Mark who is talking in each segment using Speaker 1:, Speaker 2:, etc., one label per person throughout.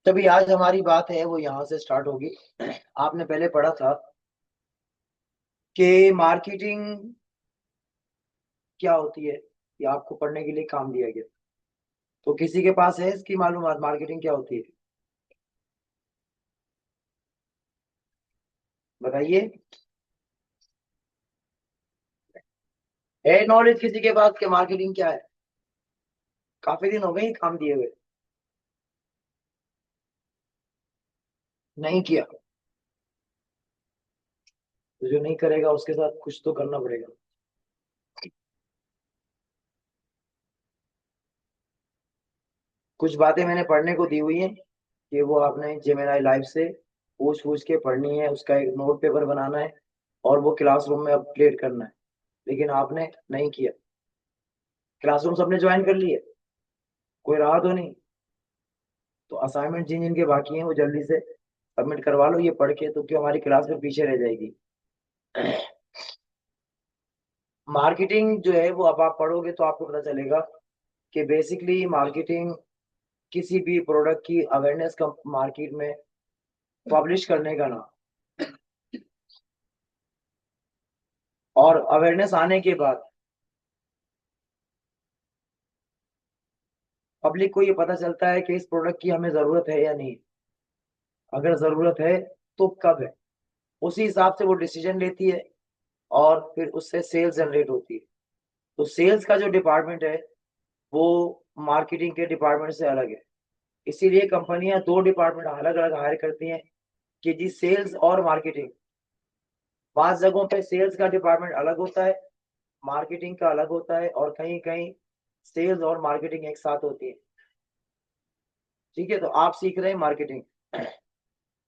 Speaker 1: तभी आज हमारी बात है वो यहाँ से स्टार्ट होगी। आपने पहले पढ़ा था कि मार्केटिंग क्या होती है, या आपको पढ़ने के लिए काम दिया गया। तो किसी के पास है इसकी मालूमात मार्केटिंग क्या होती है? बताइए। है नॉलेज किसी के पास कि मार्केटिंग क्या है? काफी दिन हो गए ये काम दिए हुए। नहीं किया तो जो नहीं करेगा उसके साथ कुछ तो करना पड़ेगा। कुछ बातें मैंने पढ़ने को दी हुई हैं कि वो आपने जेमिनाई लाइव से पूछ पूछ के पढ़नी है, उसका एक नोट पेपर बनाना है और वो क्लासरूम में अपडेट करना है। लेकिन आपने नहीं किया। क्लासरूम सबने ज्वाइन कर लिए? कोई रहा तो नहीं? तो असाइनमेंट जिन जिन के बाकी हैं वो जल्दी से सबमिट करवा लो ये पढ़ के, तो क्यों हमारी क्लास में पीछे रह जाएगी। मार्केटिंग जो है वो अब आप पढ़ोगे तो आपको पता चलेगा कि बेसिकली मार्केटिंग किसी भी प्रोडक्ट की अवेयरनेस का मार्केट में पब्लिश करने का नाम। और अवेयरनेस आने के बाद पब्लिक को ये पता चलता है कि इस प्रोडक्ट की हमें जरूरत है या नहीं। अगर जरूरत है तो कब है, उसी हिसाब से वो डिसीजन लेती है और फिर उससे सेल्स जनरेट होती है। तो सेल्स का जो डिपार्टमेंट है वो मार्केटिंग के डिपार्टमेंट से अलग है। इसीलिए कंपनियां दो डिपार्टमेंट अलग अलग हायर करती हैं कि जी सेल्स और मार्केटिंग। पांच जगहों पे सेल्स का डिपार्टमेंट अलग होता है, मार्केटिंग का अलग होता है, और कहीं कहीं सेल्स और मार्केटिंग एक साथ होती है। ठीक है, तो आप सीख रहे हैं मार्केटिंग।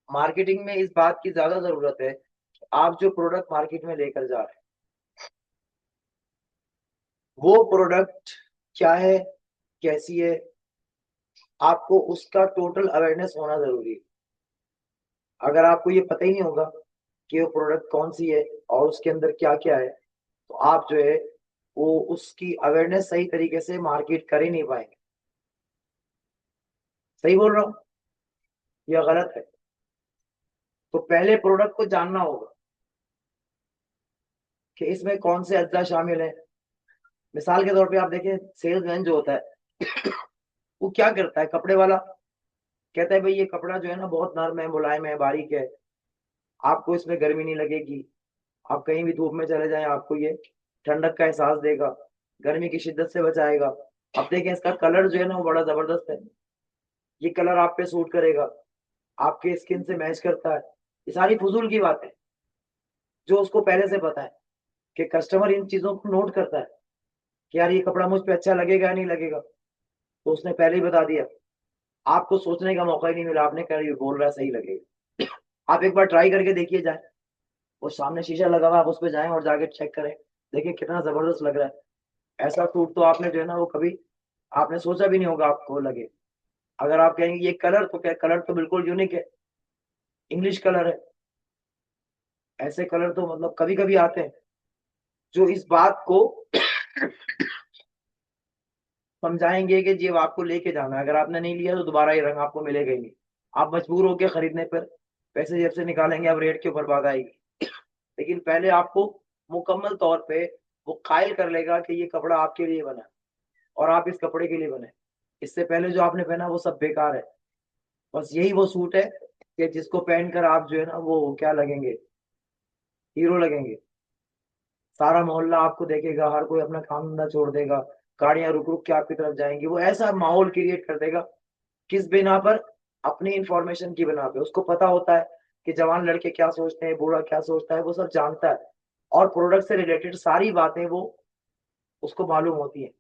Speaker 1: मार्केटिंग में इस बात की ज्यादा जरूरत है कि आप जो प्रोडक्ट मार्केट में लेकर जा रहे हैं वो प्रोडक्ट क्या है, कैसी है, आपको उसका टोटल अवेयरनेस होना जरूरी है। अगर आपको ये पता ही नहीं होगा कि वो प्रोडक्ट कौन सी है और उसके अंदर क्या क्या है, तो आप जो है वो उसकी अवेयरनेस सही तरीके से मार्केट कर ही नहीं पाएंगे। सही बोल रहा हूँ या गलत है? तो पहले प्रोडक्ट को जानना होगा कि इसमें कौन से अज्जा शामिल है। मिसाल के तौर पे आप देखें, सेल्समैन जो होता है वो क्या करता है, कपड़े वाला कहता है भाई ये कपड़ा जो है ना बहुत नरम है, मुलायम है, बारीक है, आपको इसमें गर्मी नहीं लगेगी, आप कहीं भी धूप में चले जाएं आपको ये ठंडक का एहसास देगा, गर्मी की शिद्दत से बचाएगा। अब देखें इसका कलर जो है ना वो बड़ा जबरदस्त है, ये कलर आप पे सूट करेगा, आपके स्किन से मैच करता है। ये सारी फजूल की बात है जो उसको पहले से पता है कि कस्टमर इन चीजों को नोट करता है कि यार ये कपड़ा मुझ पे अच्छा लगेगा या नहीं लगेगा, तो उसने पहले ही बता दिया। आपको सोचने का मौका ही नहीं मिला, आपने कहा ये बोल रहा है सही लगेगा। आप एक बार ट्राई करके देखिए जाए, वो सामने शीशा लगा हुआ, आप उस पर जाएं और जाके चेक करें, देखिए कितना जबरदस्त लग रहा है। ऐसा सूट तो आपने जो है ना वो कभी आपने सोचा भी नहीं होगा आपको लगे। अगर आप कहेंगे ये कलर, तो क्या कलर तो बिल्कुल यूनिक है, इंग्लिश कलर है। ऐसे कलर तो मतलब कभी कभी आते हैं जो इस बात को समझाएंगे कि जी अब आपको लेके जाना है, अगर आपने नहीं लिया तो दोबारा ये रंग आपको मिलेगा ही नहीं। आप मजबूर होकर खरीदने पर पैसे जेब से निकालेंगे, अब रेट के ऊपर बात आएगी। लेकिन पहले आपको मुकम्मल तौर पे वो कायल कर लेगा कि ये कपड़ा आपके लिए बना है और आप इस कपड़े के लिए बने। इससे पहले जो आपने पहना वो सब बेकार है। बस यही वो सूट है कि जिसको पहनकर आप जो है ना वो क्या लगेंगे, हीरो लगेंगे। सारा मोहल्ला आपको देखेगा, हर कोई अपना काम धंधा छोड़ देगा, गाड़ियां रुक रुक के आपकी तरफ जाएंगी, वो ऐसा माहौल क्रिएट कर देगा। किस बिना पर? अपनी इंफॉर्मेशन की बिना पे। उसको पता होता है कि जवान लड़के क्या सोचते हैं, बूढ़ा क्या सोचता है, वो सब जानता है। और प्रोडक्ट से रिलेटेड सारी बातें वो उसको मालूम होती है।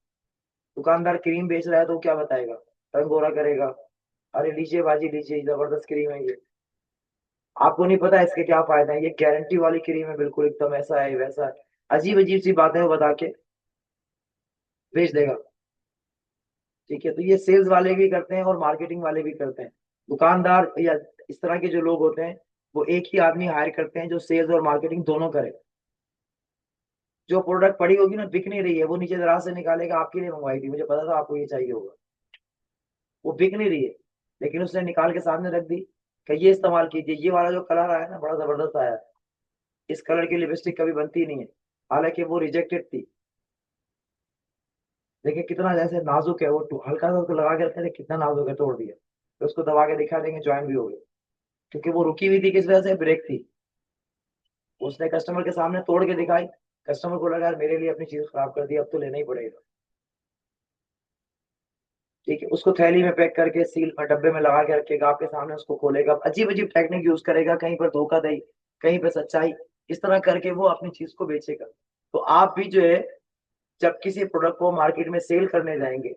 Speaker 1: दुकानदार क्रीम बेच रहा है तो वो क्या बताएगा, रंग गोरा करेगा, अरे लीजिए बाजी लीजिए जबरदस्त क्रीम है ये। आपको नहीं पता इसके क्या फायदा है, ये गारंटी वाली क्रीम है, बिल्कुल एकदम ऐसा है वैसा है, अजीब अजीब सी बातें वो बता के बेच देगा। ठीक है, तो ये सेल्स वाले भी करते हैं और मार्केटिंग वाले भी करते हैं। दुकानदार या इस तरह के जो लोग होते हैं वो एक ही आदमी हायर करते हैं जो सेल्स और मार्केटिंग दोनों करे। जो प्रोडक्ट पड़ी होगी ना बिक नहीं रही है, वो नीचे दराज से निकालेगा, आपके लिए मंगवाई थी, मुझे पता था आपको ये चाहिए होगा, वो बिक नहीं रही है, लेकिन उसने निकाल के सामने रख दी कि ये इस्तेमाल कीजिए, ये वाला जो कलर आया ना बड़ा जबरदस्त आया है, इस कलर की लिपस्टिक कभी बनती नहीं है। हालांकि वो रिजेक्टेड थी। देखिए कितना जैसे नाजुक है वो, हल्का सा उसको लगा के रखा, कितना नाजुक है, तोड़ दिया। तो उसको दबा के दिखा देंगे, ज्वाइन भी हो गई। क्योंकि वो रुकी हुई थी, किस वजह से, ब्रेक थी। उसने कस्टमर के सामने तोड़ के दिखाई। कस्टमर को लगा यार मेरे लिए अपनी चीज खराब कर दी, अब तो लेना ही पड़ेगा। ठीक है, उसको थैली में पैक करके सील में डब्बे में लगा के रखेगा, आपके सामने उसको खोलेगा, अजीब अजीब टेक्निक यूज करेगा, कहीं पर धोखाधड़ी, कहीं पर सच्चाई, इस तरह करके वो अपनी चीज को बेचेगा। तो आप भी जो है, जब किसी प्रोडक्ट को मार्केट में सेल करने जाएंगे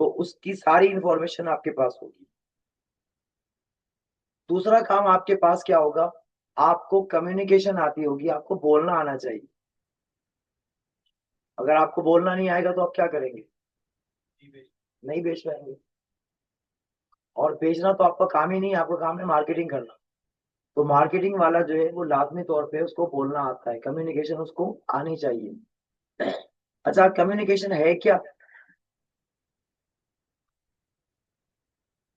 Speaker 1: तो उसकी सारी इंफॉर्मेशन आपके पास होगी। दूसरा काम आपके पास क्या होगा, आपको कम्युनिकेशन आती होगी, आपको बोलना आना चाहिए। अगर आपको बोलना नहीं आएगा तो आप क्या करेंगे, नहीं बेच पाएंगे। और बेचना तो आपका काम ही नहीं है, आपका काम है मार्केटिंग करना। तो मार्केटिंग वाला जो है वो लाजमी तौर पे उसको बोलना आता है, कम्युनिकेशन उसको आनी चाहिए। अच्छा, कम्युनिकेशन है क्या,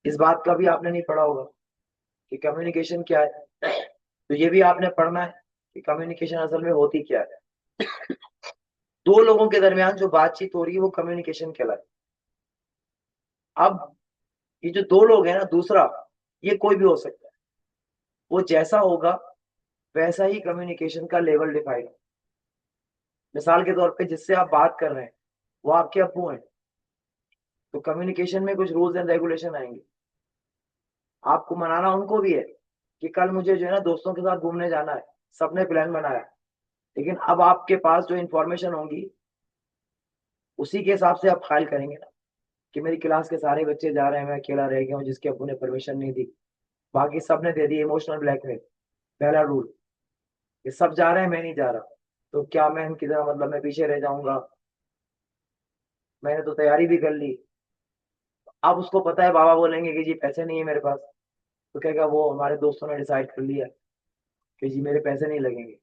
Speaker 1: इस बात का भी आपने नहीं पढ़ा होगा कि कम्युनिकेशन क्या है। तो ये भी आपने पढ़ना है कि कम्युनिकेशन असल में होती क्या है। दो लोगों के दरमियान जो बातचीत हो रही है वो कम्युनिकेशन कहलाए। अब ये जो दो लोग हैं ना, दूसरा, ये कोई भी हो सकता है, वो जैसा होगा वैसा ही कम्युनिकेशन का लेवल डिफाइन है। मिसाल के तौर पे जिससे आप बात कर रहे हैं वो आपके अब्बू हैं, तो कम्युनिकेशन में कुछ रूल्स एंड रेगुलेशन आएंगे। आपको मनाना उनको भी है कि कल मुझे जो है ना दोस्तों के साथ घूमने जाना है, सबने प्लान बनाया। लेकिन अब आपके पास जो इंफॉर्मेशन होगी उसी के हिसाब से आप फाइल करेंगे ना, कि मेरी क्लास के सारे बच्चे जा रहे हैं, मैं अकेला रह गया हूँ जिसके अब्बू ने परमिशन नहीं दी, बाकी सबने दे दी। इमोशनल ब्लैकमेल, पहला रूल, कि सब जा रहे हैं मैं नहीं जा रहा, तो क्या मैं इनकी तरह, मतलब मैं पीछे रह जाऊंगा, मैंने तो तैयारी भी कर ली। अब उसको पता है बाबा बोलेंगे कि जी पैसे नहीं है मेरे पास, तो कहेगा वो हमारे दोस्तों ने डिसाइड कर लिया कि जी मेरे पैसे नहीं लगेंगे,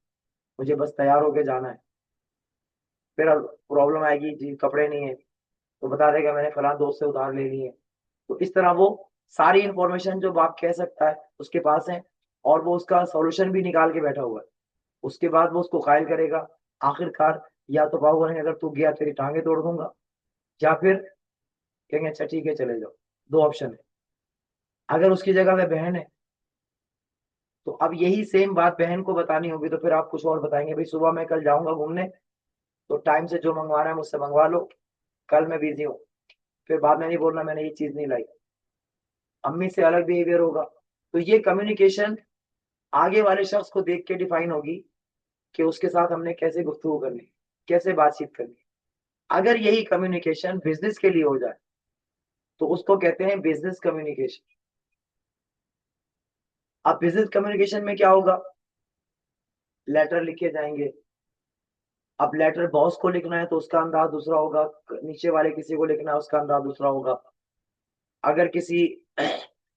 Speaker 1: मुझे बस तैयार होके जाना है। फिर अब प्रॉब्लम आएगी, जी कपड़े नहीं है, तो बता देगा मैंने फलां दोस्त से उधार ले लिए। तो इस तरह वो सारी इंफॉर्मेशन जो बाप कह सकता है उसके पास है, और वो उसका सॉल्यूशन भी निकाल के बैठा हुआ है। उसके बाद वो उसको कायल करेगा। आखिरकार या तो बाबू बोलेंगे अगर तू गया तेरी टांगे तोड़ दूंगा, या फिर कहेंगे अच्छा ठीक है चले जाओ। दो ऑप्शन है। अगर उसकी जगह में बहन है तो अब यही सेम बात बहन को बतानी होगी, तो फिर आप कुछ और बताएंगे, भाई सुबह मैं कल जाऊंगा घूमने, तो टाइम से जो मंगवाना है मुझसे मंगवा लो, कल मैं बिजी हूँ। फिर बाद में नहीं बोलना मैंने ये चीज नहीं लाई। अम्मी से अलग बिहेवियर होगा। तो ये कम्युनिकेशन आगे वाले शख्स को देख के डिफाइन होगी कि उसके साथ हमने कैसे गुफ्तगू करनी, कैसे बातचीत करनी। अगर यही कम्युनिकेशन बिजनेस के लिए हो जाए तो उसको कहते हैं बिजनेस कम्युनिकेशन। अब बिजनेस कम्युनिकेशन में क्या होगा, लेटर लिखे जाएंगे। अब लेटर बॉस को लिखना है तो उसका अंदाज दूसरा होगा, नीचे वाले किसी को लिखना है उसका अंदाज दूसरा होगा। अगर किसी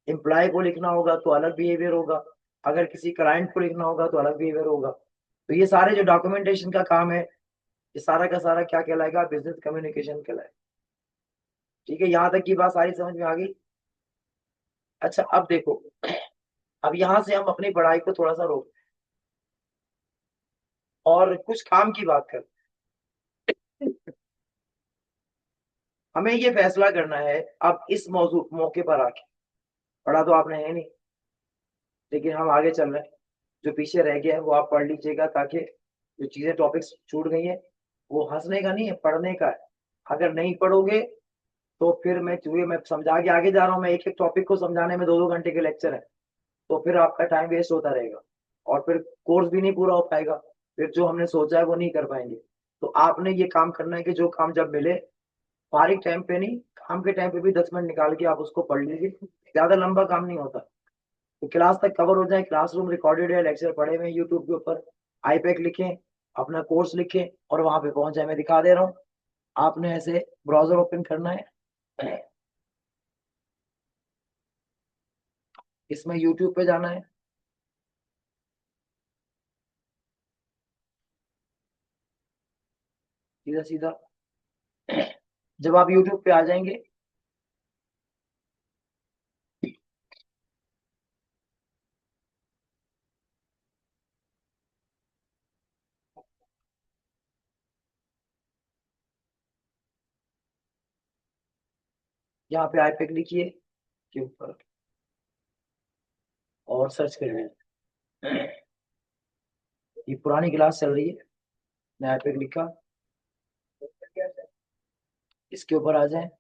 Speaker 1: एम्प्लॉय को लिखना होगा तो अलग बिहेवियर होगा, अगर किसी क्लाइंट को लिखना होगा तो अलग बिहेवियर होगा। तो ये सारे जो डॉक्यूमेंटेशन का काम है, ये सारा का सारा क्या कहलाएगा, बिजनेस कम्युनिकेशन कहलाएगा। ठीक है, यहाँ तक की बात सारी समझ में आ गई। अच्छा अब देखो, अब यहाँ से हम अपनी पढ़ाई को थोड़ा सा रोक और कुछ काम की बात कर। हमें ये फैसला करना है अब इस मौजू मौके पर आके, पढ़ा तो आपने है नहीं, लेकिन हम आगे चल रहे हैं। जो पीछे रह गया है वो आप पढ़ लीजिएगा, ताकि जो चीजें टॉपिक्स छूट गई हैं वो हंसने का नहीं है, पढ़ने का है। अगर नहीं पढ़ोगे तो फिर मैं समझा के आगे जा रहा हूँ, मैं एक एक टॉपिक को समझाने में 2-2 घंटे के लेक्चर है, तो फिर आपका टाइम वेस्ट होता रहेगा और फिर कोर्स भी नहीं पूरा हो पाएगा। फिर जो हमने सोचा है वो नहीं कर पाएंगे। तो आपने ये काम करना है कि जो काम जब मिले, फारिग टाइम पे नहीं, काम के टाइम पे भी 10 मिनट निकाल के आप उसको पढ़ लीजिए। ज्यादा लंबा काम नहीं होता, तो क्लास तक कवर हो जाए। क्लासरूम रिकॉर्डेड है, लेक्चर पढ़े हुए यूट्यूब के ऊपर, आईपैक लिखें, अपना कोर्स लिखें और वहां पे पहुंच जाए। मैं दिखा दे रहा हूँ, आपने ऐसे ब्राउजर ओपन करना है, इसमें यूट्यूब पे जाना है, सीधा सीधा। जब आप यूट्यूब पे आ जाएंगे यहाँ पे आईपैक लिखिए के ऊपर और सर्च करिए। ये पुरानी क्लास चल रही है, मैं आईपैक लिखा, इसके ऊपर आ जाए।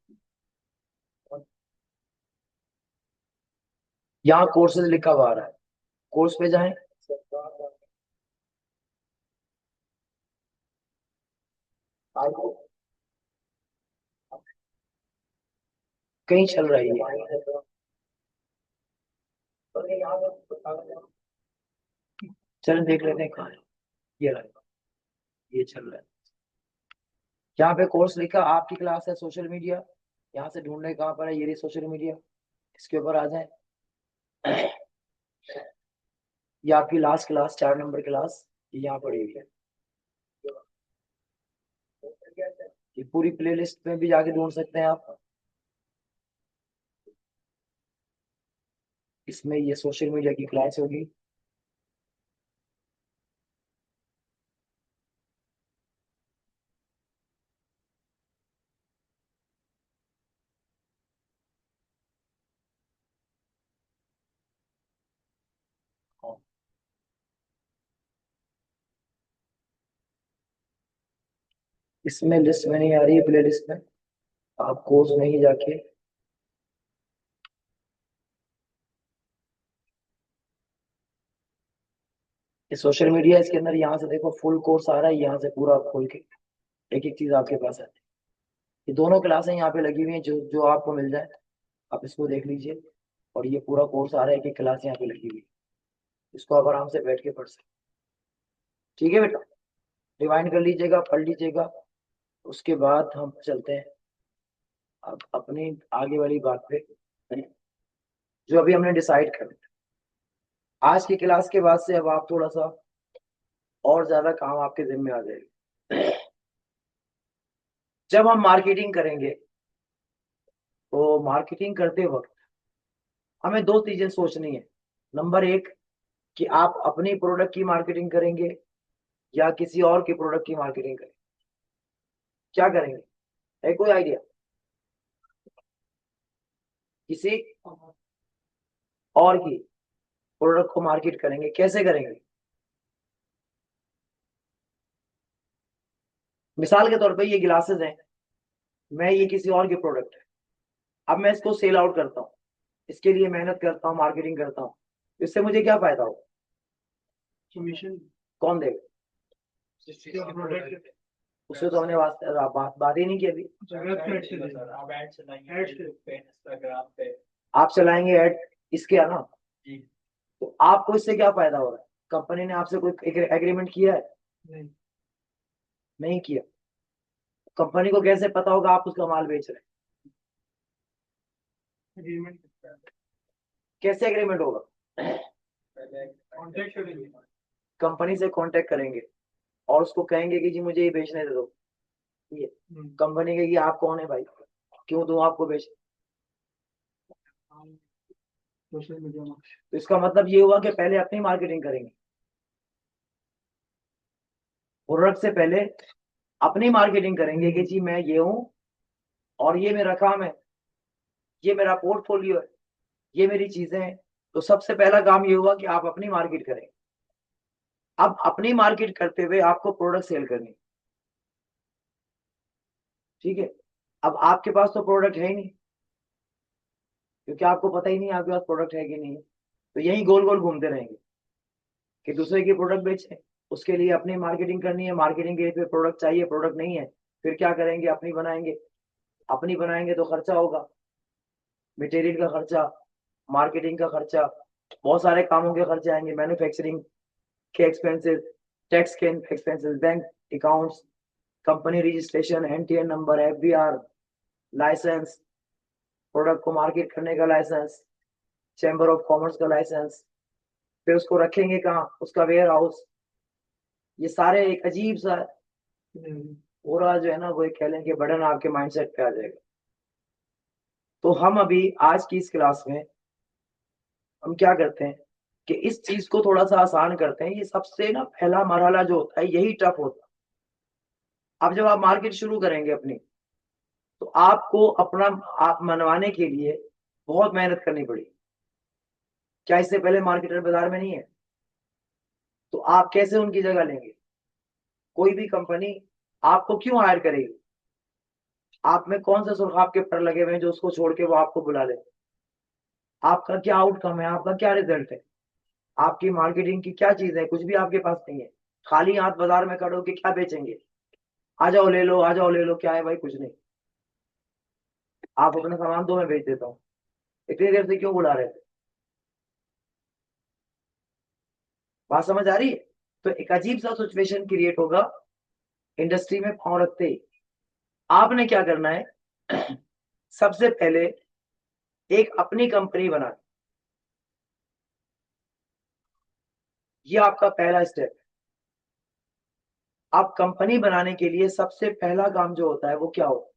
Speaker 1: यहाँ कोर्सेज लिखा हुआ आ रहा है, कोर्स पे जाएं। कहीं चल रही है, चलो देख लेते हैं कहाँ है। ये रहा, ये चल रहा है। यहाँ पे कोर्स लिखा, आपकी क्लास है सोशल मीडिया, यहाँ से ढूंढने कहाँ पर है, ये रही सोशल मीडिया, इसके ऊपर आ जाए। ये आपकी लास्ट क्लास 4 नंबर क्लास, ये यहाँ पड़ी हुई है। ये पूरी प्लेलिस्ट में भी जाके ढूंढ सकते हैं आप। इसमें ये सोशल मीडिया की क्लास होगी। हाँ, इसमें लिस्ट में नहीं आ रही है, प्ले लिस्ट में। आप कोर्स में ही जाके ये सोशल मीडिया, इसके अंदर यहाँ से देखो फुल कोर्स आ रहा है, यहाँ से पूरा खोल के एक एक चीज आपके पास आती है। ये दोनों क्लासें यहाँ पे लगी हुई हैं, जो जो आपको मिल जाए आप इसको देख लीजिए। और ये पूरा कोर्स आ रहा है, एक एक क्लास यहाँ पे लगी हुई है, इसको आप आराम से बैठ के पढ़ सकते। ठीक है बेटा, रिवाइंड कर लीजिएगा, पढ़ लीजिएगा। उसके बाद हम चलते हैं अब अपनी आगे वाली बात पे, जो अभी हमने डिसाइड कर। आज की क्लास के बाद से अब आप थोड़ा सा और ज्यादा काम आपके जिम्मे आ जाएगा। जब हम मार्केटिंग करेंगे तो मार्केटिंग करते वक्त हमें दो चीजें सोचनी है। नंबर एक, कि आप अपनी प्रोडक्ट की मार्केटिंग करेंगे या किसी और के प्रोडक्ट की मार्केटिंग करेंगे। क्या करेंगे, है कोई आइडिया? किसी और की प्रोडक्ट को मार्केट करेंगे, कैसे करेंगे? मिसाल के तौर पे ये गिलासेस हैं, मैं ये किसी और के प्रोडक्ट है, अब मैं इसको सेल आउट करता हूँ, इसके लिए मेहनत करता हूँ, मार्केटिंग करता हूँ, इससे मुझे क्या फायदा होगा? कमीशन कौन देगा? उससे तो हमने बात ही नहीं की अभी। आप चलाएंगे ऐड इसके, है ना? तो आपको इससे क्या फायदा हो रहा है? कंपनी ने आपसे कोई एग्रीमेंट किया है? नहीं किया। कंपनी को कैसे पता होगा आप उसका माल बेच रहे हैं? कैसे एग्रीमेंट होगा? कंपनी से कांटेक्ट करेंगे और उसको कहेंगे कि जी मुझे ये बेचने दे दो। ये कंपनी कहेगी आप कौन है भाई, क्यों दूं आपको बेच? सोशल मीडिया में। तो इसका मतलब ये हुआ कि पहले अपनी मार्केटिंग करेंगे, प्रोडक्ट से पहले अपनी मार्केटिंग करेंगे कि जी मैं ये हूं और ये मेरा काम है, ये मेरा पोर्टफोलियो है, ये मेरी चीजें हैं। तो सबसे पहला काम ये हुआ कि आप अपनी मार्केट करें। अब अपनी मार्केट करते हुए आपको प्रोडक्ट सेल करनी, ठीक है? अब आपके पास तो प्रोडक्ट है ही नहीं, क्योंकि आपको पता ही नहीं आपके पास प्रोडक्ट है कि नहीं है। तो यही गोल गोल घूमते रहेंगे कि दूसरे की प्रोडक्ट बेचें, उसके लिए अपनी मार्केटिंग करनी है, मार्केटिंग के लिए फिर प्रोडक्ट चाहिए, प्रोडक्ट नहीं है, फिर क्या करेंगे? अपनी बनाएंगे, अपनी बनाएंगे तो खर्चा होगा, मटेरियल का खर्चा, मार्केटिंग का खर्चा, बहुत सारे कामों के खर्चे आएंगे, मैन्युफैक्चरिंग के एक्सपेंसेस, टैक्स के expenses, bank accounts, company registration, NTN number, FBR licence, product को मार्केट करने का लाइसेंस, चैम्बर ऑफ कॉमर्स का लाइसेंस, फिर उसको रखेंगे कहाँ? उसका वेयर हाउस। ये सारे एक अजीब सा पूरा जो है ना, वो एक कह लें कि बर्डन आपके माइंडसेट पे आ जाएगा। तो हम अभी आज की इस क्लास में हम क्या करते हैं कि इस चीज को थोड़ा सा आसान करते हैं। ये सबसे ना पहला मरहला जो होता है यही टफ होता है। अब जब आप मार्केट शुरू करेंगे अपनी, तो आपको अपना आप मनवाने के लिए बहुत मेहनत करनी पड़ी। क्या इससे पहले मार्केटर बाजार में नहीं है? तो आप कैसे उनकी जगह लेंगे? कोई भी कंपनी आपको क्यों हायर करेगी? आप में कौन से सुरखाब के पर लगे हुए हैं जो उसको छोड़ के वो आपको बुला ले? आपका क्या आउटकम है? आपका क्या रिजल्ट है? आपकी मार्केटिंग की क्या चीज है? कुछ भी आपके पास नहीं है। खाली हाथ बाजार में खड़े होके क्या बेचेंगे? आ जाओ ले लो, आ जाओ ले लो, क्या है भाई? कुछ नहीं। आप अपना सामान दो, मैं बेच देता हूँ। इतनी देर से क्यों बुला रहे थे? बात समझ आ रही है? तो एक अजीब सा सिचुएशन क्रिएट होगा इंडस्ट्री में पांव रखते ही। आपने क्या करना है? सबसे पहले एक अपनी कंपनी बनानी। ये आपका पहला स्टेप है। आप कंपनी बनाने के लिए सबसे पहला काम जो होता है वो क्या होता है?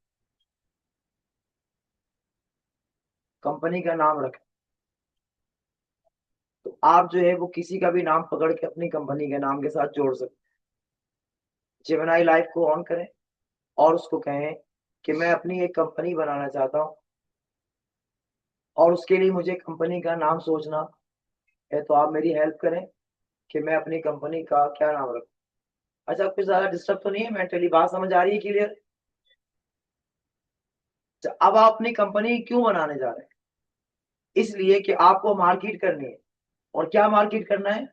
Speaker 1: कंपनी का नाम रखें। तो आप जो है वो किसी का भी नाम पकड़ के अपनी कंपनी के नाम के साथ जोड़ सकते हैं। जेमिनी लाइव को ऑन करें और उसको कहें कि मैं अपनी एक कंपनी बनाना चाहता हूं और उसके लिए मुझे कंपनी का नाम सोचना है। तो आप मेरी हेल्प करें कि मैं अपनी कंपनी का क्या नाम रखूं। अच्छा, कुछ ज्यादा डिस्टर्ब तो नहीं है मेंटली? बात समझ आ रही है क्लियर? अब आप अपनी कंपनी क्यों बनाने जा रहे हैं? इसलिए कि आपको मार्केट करनी है। और क्या मार्केट करना है?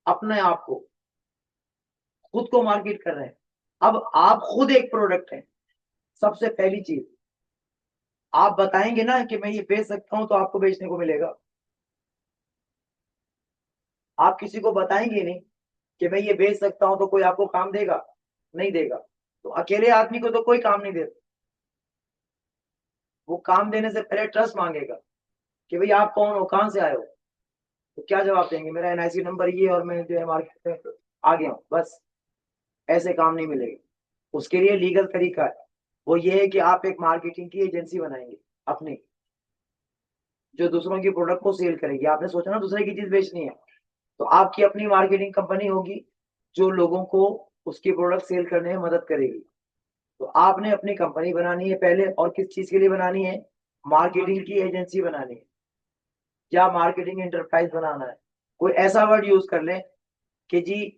Speaker 1: अपने आप को, खुद को मार्केट कर रहे हैं। अब आप खुद एक प्रोडक्ट है। सबसे पहली चीज, आप बताएंगे ना कि मैं ये बेच सकता हूं तो आपको बेचने को मिलेगा। आप किसी को बताएंगे नहीं कि मैं ये बेच सकता हूं तो कोई आपको काम देगा? नहीं देगा। तो अकेले आदमी को तो कोई काम नहीं देता। वो काम देने से पहले ट्रस्ट मांगेगा कि भाई आप कौन हो, कहां से आए हो। तो क्या जवाब देंगे? मेरा एनआईसी नंबर ये और मैं जो है मार्केट में आ गया हूँ, बस। ऐसे काम नहीं मिलेगा। उसके लिए लीगल तरीका है। वो ये है कि आप एक मार्केटिंग की एजेंसी बनाएंगे अपनी, जो दूसरों की प्रोडक्ट को सेल करेगी। आपने सोचा ना दूसरे की चीज बेचनी है, तो आपकी अपनी मार्केटिंग कंपनी होगी जो लोगों को उसकी प्रोडक्ट सेल करने में मदद करेगी। तो आपने अपनी कंपनी बनानी है पहले, और किस चीज के लिए बनानी है? मार्केटिंग की एजेंसी बनानी है या मार्केटिंग एंटरप्राइज बनाना है। कोई ऐसा वर्ड यूज कर लें कि जी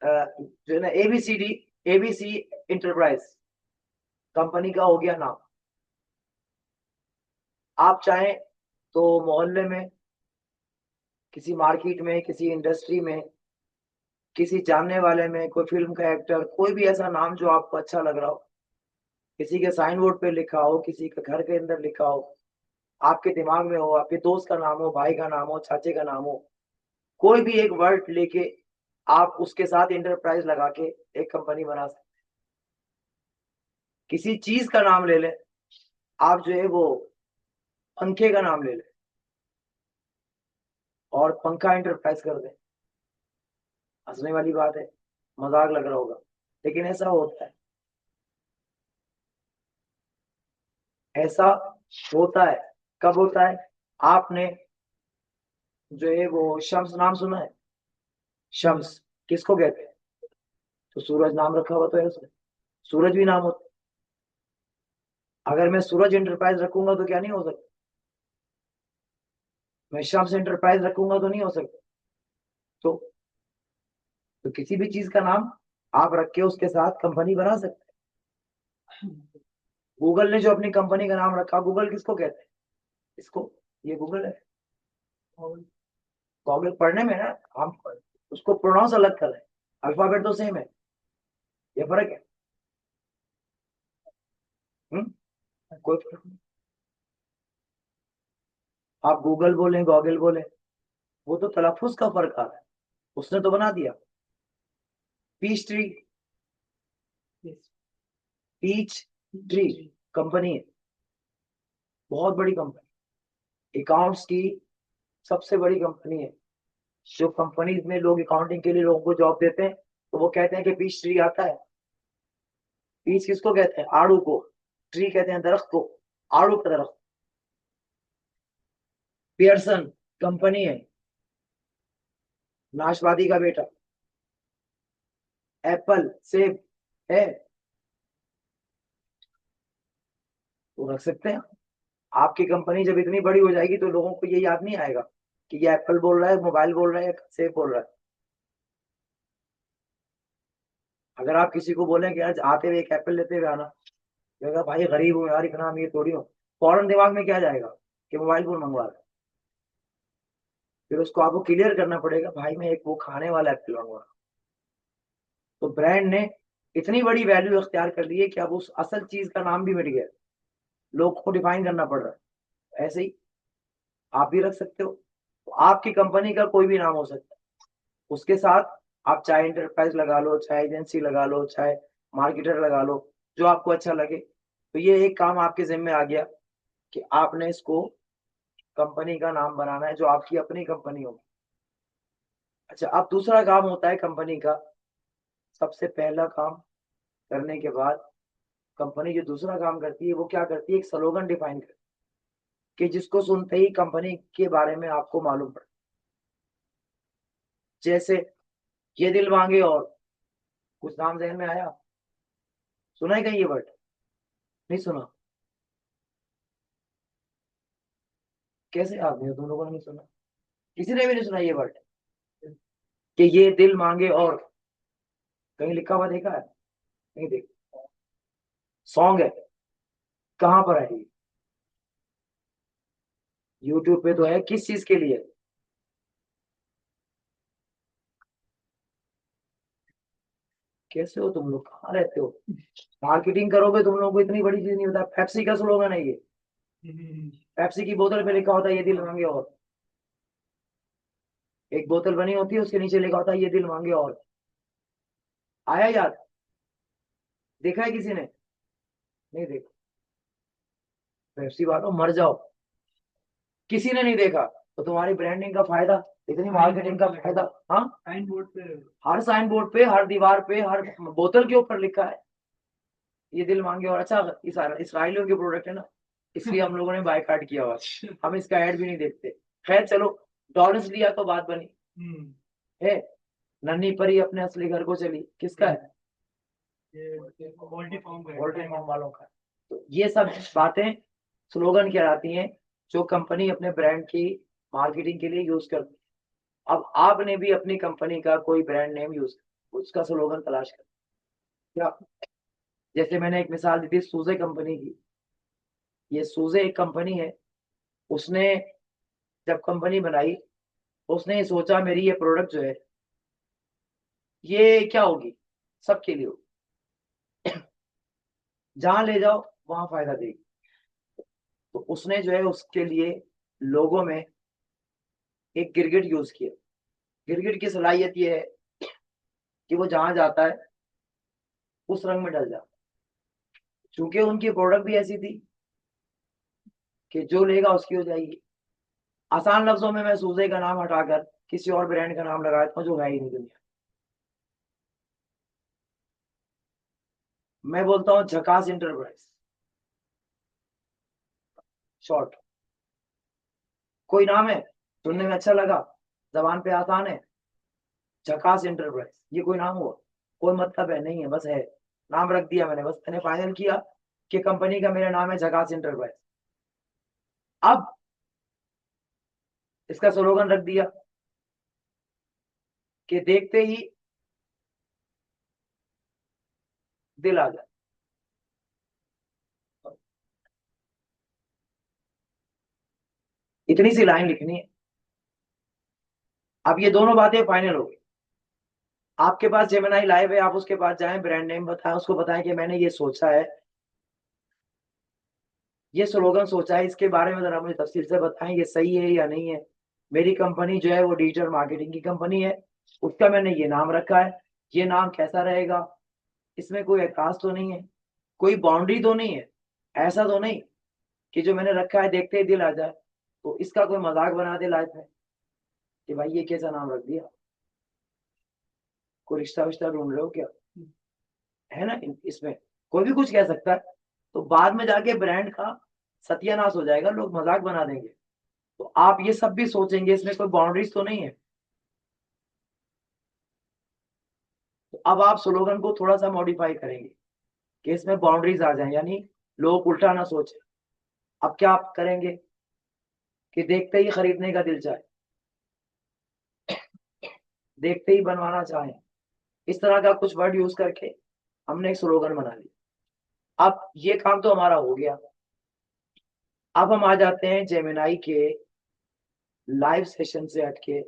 Speaker 1: जो है ना, एबीसीडी, एबीसी इंटरप्राइज कंपनी का हो गया नाम। आप चाहें तो मोहल्ले में, किसी मार्केट में, किसी इंडस्ट्री में, किसी जानने वाले में, कोई फिल्म का एक्टर, कोई भी ऐसा नाम जो आपको अच्छा लग रहा हो, किसी के साइन बोर्ड पे लिखा हो, किसी के घर के अंदर लिखा हो, आपके दिमाग में हो, आपके दोस्त का नाम हो, भाई का नाम हो, चाचे का नाम हो, कोई भी एक वर्ड लेके आप उसके साथ इंटरप्राइज लगा के एक कंपनी बना सकते। किसी चीज का नाम ले लें। आप जो है वो पंखे का नाम ले लें और पंखा इंटरप्राइज कर दें। हंसने वाली बात है, मजाक लग रहा होगा, लेकिन ऐसा होता है। ऐसा होता है। कब होता है? आपने जो है वो शम्स नाम सुना है? शम्स किसको कहते हैं? तो सूरज नाम रखा हुआ तो है उसने। सूरज भी नाम होता है। अगर मैं सूरज इंटरप्राइज रखूंगा तो क्या नहीं हो सकता? मैं शम्स इंटरप्राइज रखूंगा तो नहीं हो सकता? तो किसी भी चीज का नाम आप रख के उसके साथ कंपनी बना सकते हैं। गूगल ने जो अपनी कंपनी का नाम रखा, गूगल किसको कहते हैं? इसको, ये गूगल है। गूगल पढ़ने में ना, हम उसको प्रोनाउंस अलग कर रहे हैं। अल्फाबेट तो सेम है, ये फर्क है। कोई फर्क नहीं। आप गूगल बोले, गॉगल बोले, वो तो तलफुज का फर्क आ रहा है। उसने तो बना दिया। Peach tree, peach tree company है, बहुत बड़ी कंपनी, अकाउंट्स की सबसे बड़ी कंपनी है। जो कंपनीज में लोग अकाउंटिंग के लिए लोगों को जॉब देते हैं, तो वो कहते हैं कि पीच ट्री आता है। पीच किसको कहते हैं? आड़ू को। ट्री कहते हैं दरख्त को, आड़ू का दरख्त। पियर्सन कंपनी है, नाशवादी का बेटा। एप्पल सेब है। तो रख सकते हैं। आपकी कंपनी जब इतनी बड़ी हो जाएगी तो लोगों को ये याद नहीं आएगा कि ये एप्पल बोल रहा है, मोबाइल बोल रहा है, सेफ बोल रहा है। अगर आप किसी को बोलें कि आज आते हुए एक एप्पल लेते हुए आना, कहेगा भाई गरीब हूँ यार, इतना अमीर थोड़ी हूँ। फौरन दिमाग में क्या जाएगा कि मोबाइल फोन मंगवा रहा है। फिर उसको आपको क्लियर करना पड़ेगा, भाई मैं एक वो खाने वाला एप्पल मंगवा रहा हूं। तो ब्रांड ने इतनी बड़ी वैल्यू अख्तियार कर ली है कि अब उस असल चीज का नाम भी मिट गया, लोग को डिफाइन करना पड़ रहा है। ऐसे ही आप भी रख सकते हो, तो आपकी कंपनी का कोई भी नाम हो सकता है। उसके साथ आप चाहे इंटरप्राइज लगा लो, चाहे एजेंसी लगा लो, चाहे मार्केटर लगा लो, जो आपको अच्छा लगे। तो ये एक काम आपके जिम्मे आ गया कि आपने इसको कंपनी का नाम बनाना है जो आपकी अपनी कंपनी होगी। अच्छा, अब दूसरा काम होता है कंपनी का। सबसे पहला काम करने के बाद कंपनी जो दूसरा काम करती है वो क्या करती है, एक स्लोगन डिफाइन करती है कि जिसको सुनते ही कंपनी के बारे में आपको मालूम पड़े। जैसे ये दिल मांगे, और कुछ नाम जहन में आया? सुना है कहीं ये वर्ड? नहीं सुना? कैसे आदमी हो तुम लोगों ने नहीं सुना? किसी ने भी नहीं सुना ये वर्ड कि ये दिल मांगे और? कहीं लिखा हुआ देखा है? नहीं देखा। सॉन्ग है, कहाँ पर है ये? यूट्यूब पे तो है, किस चीज के लिए? कैसे हो तुम लोग, कहाँ रहते हो? मार्केटिंग करोगे तुम लोगों को इतनी बड़ी चीज नहीं होता। पेप्सी का स्लोगन है ये। पेप्सी की बोतल पे लिखा होता है ये दिल मांगे और। एक बोतल बनी होती है, उसके नीचे लिखा होता है ये दिल मांगे और। आया याद? देखा है किसी ने? नहीं देखा? पेप्सी वालों मर जाओ, किसी ने नहीं देखा। तो तुम्हारी ब्रांडिंग का फायदा, इतनी मार्केटिंग का फायदा। हाँ, साइन बोर्ड पे, हर साइन बोर्ड पे, हर दीवार पे, हर बोतल के ऊपर लिखा है ये दिल मांगे और। अच्छा, इसराइलियों के प्रोडक्ट है ना, इसलिए हम लोगों ने बायकॉट किया हुआ है। हम इसका ऐड भी नहीं देखते। खैर चलो, डॉलर्स लिया तो बात बनी है। नन्ही परी अपने असली घर को चली, किसका है? पोल्ट्री फार्म वालों का। तो ये सब बातें स्लोगन कहलाती हैं जो कंपनी अपने ब्रांड की मार्केटिंग के लिए यूज करती है। अब आपने भी अपनी कंपनी का कोई ब्रांड नेम यूज, उसका स्लोगन तलाश कर। क्या? जैसे मैंने एक मिसाल दी थी सूजे कंपनी की। ये सूजे एक कंपनी है, उसने जब कंपनी बनाई, उसने ये सोचा मेरी ये प्रोडक्ट जो है ये क्या होगी, सबके लिए होगी, जहां ले जाओ वहां फायदा देगी। तो उसने जो है उसके लिए लोगों में एक गिरगिट यूज किया। गिरगिट की सलाहियत ये है कि वो जहां जाता है उस रंग में ढल जाता है। चूंकि उनकी प्रोडक्ट भी ऐसी थी कि जो लेगा उसकी हो जाएगी। आसान लफ्जों में मैं सूजे का नाम हटाकर किसी और ब्रांड का नाम लगा देता हूँ जो है ही नहीं दुनिया। मैं बोलता हूँ झकास इंटरप्राइज, शॉर्ट। कोई नाम है, सुनने में अच्छा लगा, जबान पे आसान है, झकास इंटरप्राइज, ये कोई नाम हुआ? कोई मतलब है नहीं है, बस है। नाम रख दिया मैंने, बस मैंने फाइनल किया कि कंपनी का मेरा नाम है झकास इंटरप्राइज। अब इसका स्लोगन रख दिया कि देखते ही दिल आ जाए। इतनी सी लाइन लिखनी है। अब ये दोनों बातें फाइनल हो गई। आपके पास जेमिनाई लाइव है, आप उसके पास जाएं, ब्रांड नेम बताएं, उसको बताएं कि मैंने ये सोचा है, ये स्लोगन सोचा है, इसके बारे में जरा मुझे तफसील से बताएं ये सही है या नहीं है। मेरी कंपनी जो है वो डिजिटल मार्केटिंग की कंपनी है, उसका मैंने ये नाम रखा है, ये नाम कैसा रहेगा, इसमें कोई एतराज तो नहीं है, कोई बाउंड्री तो नहीं है, ऐसा तो नहीं कि जो मैंने रखा है देखते ही दिल आ जाए, तो इसका कोई मजाक बना दे लाइफ में कि भाई ये कैसा नाम रख दिया, कोई रिश्ता विश्ता ढूंढ रहे हो क्या? है ना, इसमें कोई भी कुछ कह सकता है। तो बाद में जाके ब्रांड का सत्यानाश हो जाएगा, लोग मजाक बना देंगे। तो आप ये सब भी सोचेंगे इसमें कोई बाउंड्रीज तो नहीं है। तो अब आप स्लोगन को थोड़ा सा मॉडिफाई करेंगे कि इसमें बाउंड्रीज आ जाए, यानी लोग उल्टा ना सोचे अब क्या आप करेंगे कि देखते ही खरीदने का दिल चाहे, देखते ही बनवाना चाहें, इस तरह का कुछ वर्ड यूज करके हमने एक स्लोगन बना लिया। अब ये काम तो हमारा हो गया। अब हम आ जाते हैं जेमिनाई के लाइव सेशन से हटके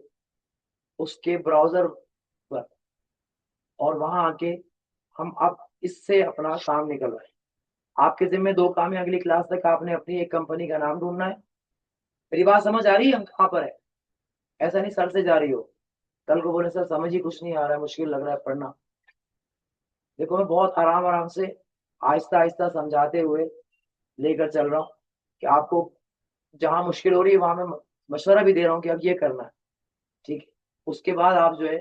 Speaker 1: उसके ब्राउजर पर, और वहां आके हम अब इससे अपना काम निकलवाएं। आपके जिम्मे दो काम है। अगली क्लास तक आपने अपनी एक कंपनी का नाम ढूंढना है। मेरी बात समझ आ रही है? हम कहाँ पर है? ऐसा नहीं सर से जा रही हो, कल को बोले सर समझ ही कुछ नहीं आ रहा है, मुश्किल लग रहा है पढ़ना। देखो मैं बहुत आराम आराम से आहिस्ता आहिस्ता समझाते हुए लेकर चल रहा हूँ कि आपको जहां मुश्किल हो रही है वहां मैं मशवरा भी दे रहा हूँ कि अब ये करना है। ठीक है, उसके बाद आप जो है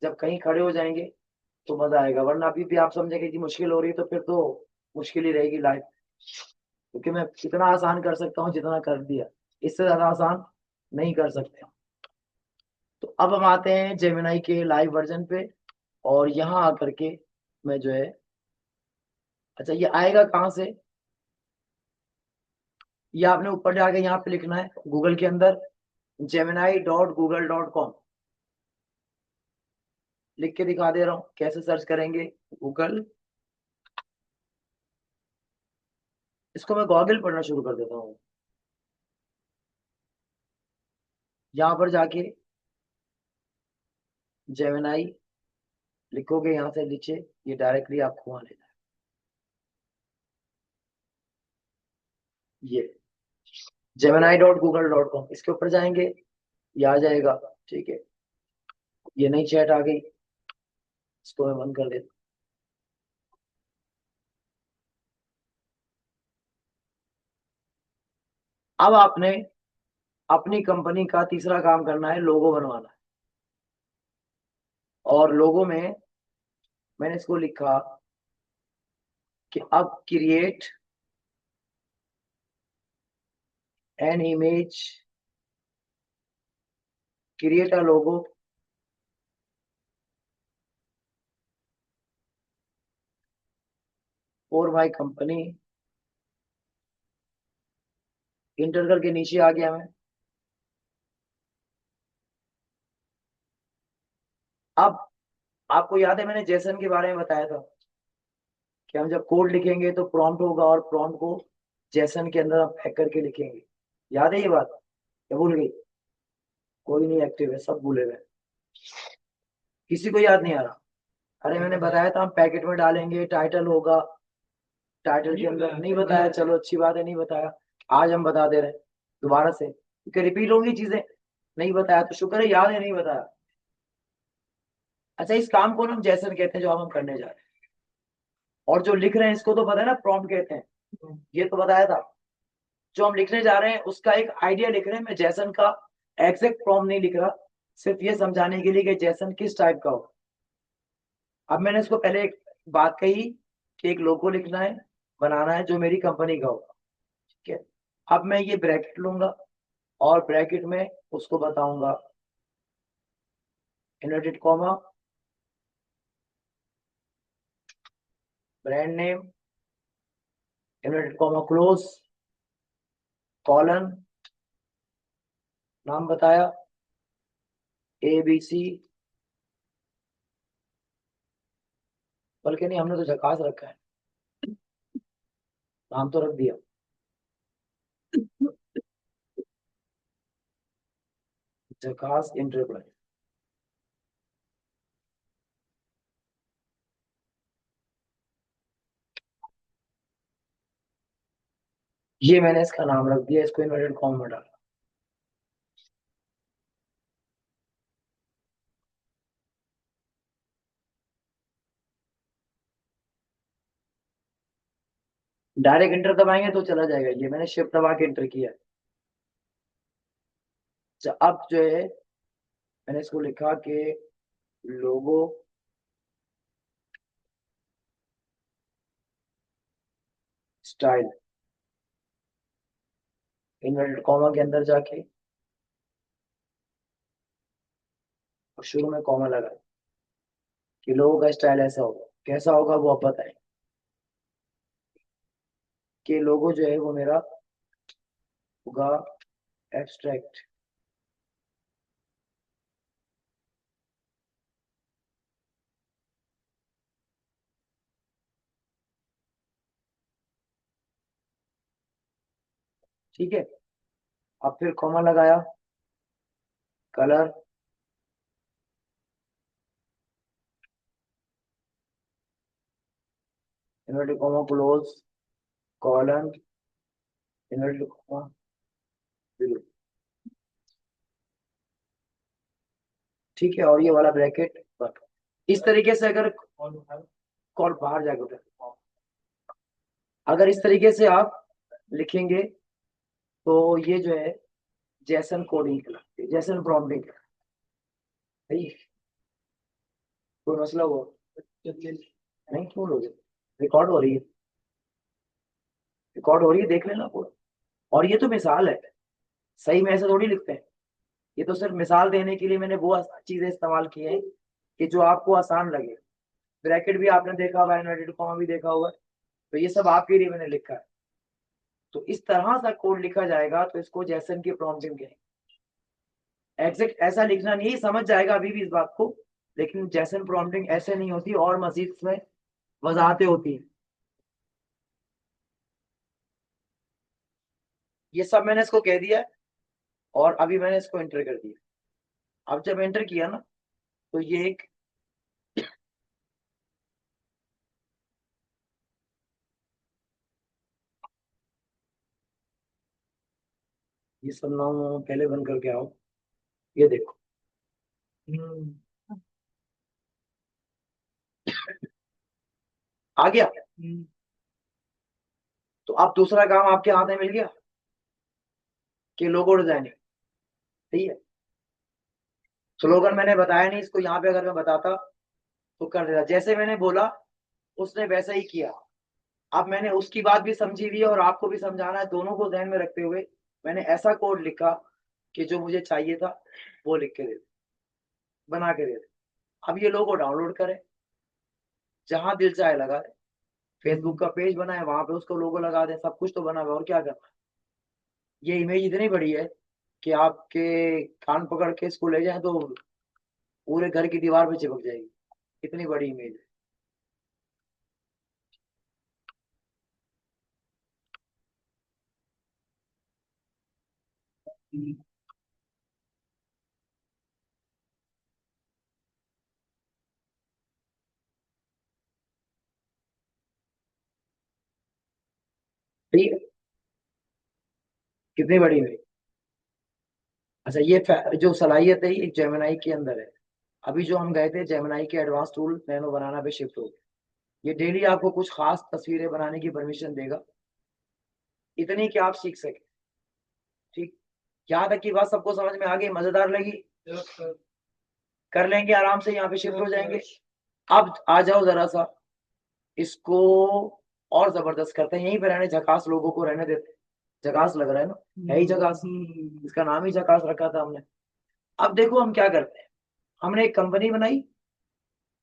Speaker 1: जब कहीं खड़े हो जाएंगे तो मजा आएगा, वरना अभी भी आप समझेंगे कि मुश्किल हो रही है तो फिर तो मुश्किल ही रहेगी लाइफ। क्योंकि मैं इतना आसान कर सकता हूँ जितना कर दिया, इससे ज्यादा आसान नहीं कर सकते। तो अब हम आते हैं जेमिनाई के लाइव वर्जन पे, और यहाँ आकर के मैं जो है, अच्छा ये आएगा कहाँ से? ये आपने ऊपर जाके यहाँ पे लिखना है गूगल के अंदर gemini.google.com, लिख के दिखा दे रहा हूँ कैसे सर्च करेंगे। गूगल, इसको मैं गॉगल पढ़ना शुरू कर देता हूँ। यहाँ पर जाके जेमिनाई लिखोगे, यहाँ से नीचे ये डायरेक्टली आपको वहां लेना है। ये gemini.google.com, इसके ऊपर जाएंगे, ये आ जाएगा। ठीक है, ये नई चैट आ गई, इसको मैं बंद कर देता हूँ। अब आपने अपनी कंपनी का तीसरा काम करना है, लोगो बनवाना है। और लोगो में मैंने इसको लिखा कि अब create an image, create a logo for my company. Inter करके नीचे आ गया मैं। अब आपको याद है मैंने जेसन के बारे में बताया था कि हम जब कोड लिखेंगे तो प्रॉम्प्ट होगा, और प्रॉम्प्ट को जेसन के अंदर हम पैक करके लिखेंगे। याद है ये बात या भूल गई? कोई नहीं एक्टिव है, सब भूले गए, किसी को याद नहीं आ रहा? अरे मैंने बताया था हम पैकेट में डालेंगे, टाइटल होगा, टाइटल के अंदर नहीं बताया, चलो अच्छी बात है नहीं बताया, आज हम बता दे रहे हैं दोबारा से, क्योंकि रिपीट होंगी चीजें। नहीं बताया तो शुक्र है याद है, नहीं बताया। अच्छा, इस काम को ना हम जैसन कहते हैं जो अब हम करने जा रहे हैं, और जो लिख रहे हैं इसको तो पता है ना प्रॉम्प्ट कहते हैं, ये तो बताया था। जो हम लिखने जा रहे हैं उसका एक आइडिया लिख रहे हैं, मैं जैसन का एग्जैक्ट प्रॉम्प्ट नहीं लिख रहा, सिर्फ ये समझाने के लिए कि जैसन किस टाइप का हो। अब मैंने इसको पहले एक बात कही कि एक लोगो लिखना है, बनाना है जो मेरी कंपनी का होगा। ठीक है, अब मैं ये ब्रैकेट लूंगा और ब्रैकेट में उसको बताऊंगा inverted comma, brand name, inverted comma close, colon, नाम बताया ABC, बल्कि नहीं हमने तो झकास रखा है, नाम तो रख दिया। झकास इंटरप्राइज, ये मैंने इसका नाम रख दिया, इसको इन्वर्टेड कॉमा में डाला। डायरेक्ट इंटर दबाएंगे तो चला जाएगा, ये मैंने शिफ्ट दबा के इंटर किया। अच्छा, अब जो है मैंने इसको लिखा कि लोगो स्टाइल, इन्वर्टेड कॉमा के अंदर जाके और शुरू में कॉमा लगा कि लोगों का स्टाइल ऐसा होगा, कैसा होगा वो आप बताएं। कि लोगो जो है वो मेरा होगा एब्स्ट्रैक्ट। ठीक है, अब फिर कॉमा लगाया, colour, inverted comma close, colon, inverted comma, ठीक है, और ये वाला ब्रैकेट बंद। इस तरीके से अगर कॉल बाहर जाएगा उधर, अगर इस तरीके से आप लिखेंगे तो ये जो है जैसन कोडिंग कहलाती है, जैसन प्रॉम्प्टिंग कहलाती है। कोई मसला हो नहीं, क्यों लोगे, रिकॉर्ड हो रही है, रिकॉर्ड हो रही है, देख लेना पूरा। और ये तो मिसाल है, सही में ऐसे थोड़ी लिखते हैं, ये तो सिर्फ मिसाल देने के लिए मैंने वो चीजें इस्तेमाल की हैं कि जो आपको आसान लगे। ब्रैकेट भी आपने देखा हुआ है, इन्वर्टेड कॉमा भी देखा हुआ है, तो ये सब आपके लिए मैंने लिखा है। तो इस तरह सा कोड लिखा जाएगा तो इसको जैसन की प्रॉम्प्टिंग कहेंगे। एग्जैक्ट ऐसा लिखना नहीं, समझ जाएगा अभी भी इस बात को, लेकिन जैसन प्रॉम्प्टिंग ऐसे नहीं होती और मजीद इसमें वजाहतें होती हैं। ये सब मैंने इसको कह दिया है और अभी मैंने इसको एंटर कर दिया। अब जब एंटर किया ना तो ये एक ये सब नाम पहले बंद करके आओ, ये देखो आ गया। तो अब दूसरा काम आपके हाथ में मिल गया कि लोगो डिजाइनिंग। ठीक है, स्लोगन मैंने बताया नहीं, इसको यहाँ पे अगर मैं बताता तो कर देता, जैसे मैंने बोला उसने वैसा ही किया। अब मैंने उसकी बात भी समझी हुई है और आपको भी समझाना है, दोनों को ध्यान में रखते हुए मैंने ऐसा कोड लिखा कि जो मुझे चाहिए था वो लिख के दे दे, बना के दे दे। अब ये लोगो डाउनलोड करें, जहां दिल चाहे लगा दे, फेसबुक का पेज बनाए वहां पे उसको लोगो लगा दें, सब कुछ तो बना हुआ है, और क्या करना। ये इमेज इतनी बड़ी है कि आपके कान पकड़ के इसको ले जाए तो पूरे घर की दीवार पे चिपक जाएगी, इतनी बड़ी इमेज है। ठीक है, कितनी बड़ी इमेज। अच्छा, ये जो सलाहियत है ये जेमिनाई के अंदर है। अभी जो हम गए थे जेमिनाई के एडवांस टूल नैनो बनाना पे शिफ्ट हो गए। ये डेली आपको कुछ खास तस्वीरें बनाने की परमिशन देगा, इतनी कि आप सीख सके। ठीक, यहाँ तक की बात सबको समझ में आ गई, मजेदार लगी, कर लेंगे आराम से, यहाँ पे शिफ्ट हो जाएंगे। अब आ जाओ जरा सा इसको और जबरदस्त करते हैं, यहीं पे रहने झकास लोगों को रहने देते हैं। झकास लग रहा है ना, है ही झकास, इसका नाम ही झकास रखा था हमने। अब देखो हम क्या करते हैं, हमने एक कंपनी बनाई,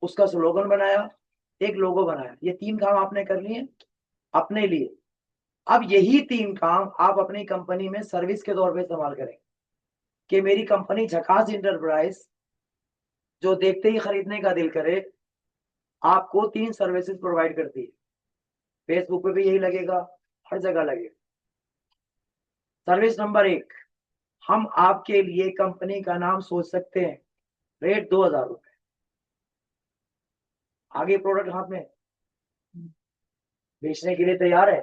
Speaker 1: उसका स्लोगन बनाया, एक लोगो बनाया, ये तीन काम आपने कर लिए अपने लिए। अब यही तीन काम आप अपनी कंपनी में सर्विस के तौर पे इस्तेमाल करें कि मेरी कंपनी झकास इंटरप्राइज, जो देखते ही खरीदने का दिल करे, आपको तीन सर्विसेज प्रोवाइड करती है। फेसबुक पे भी यही लगेगा, हर जगह लगेगा। सर्विस नंबर एक, हम आपके लिए कंपनी का नाम सोच सकते हैं, रेट 2,000 रुपए, आगे प्रोडक्ट हाथ में, बेचने के लिए तैयार है,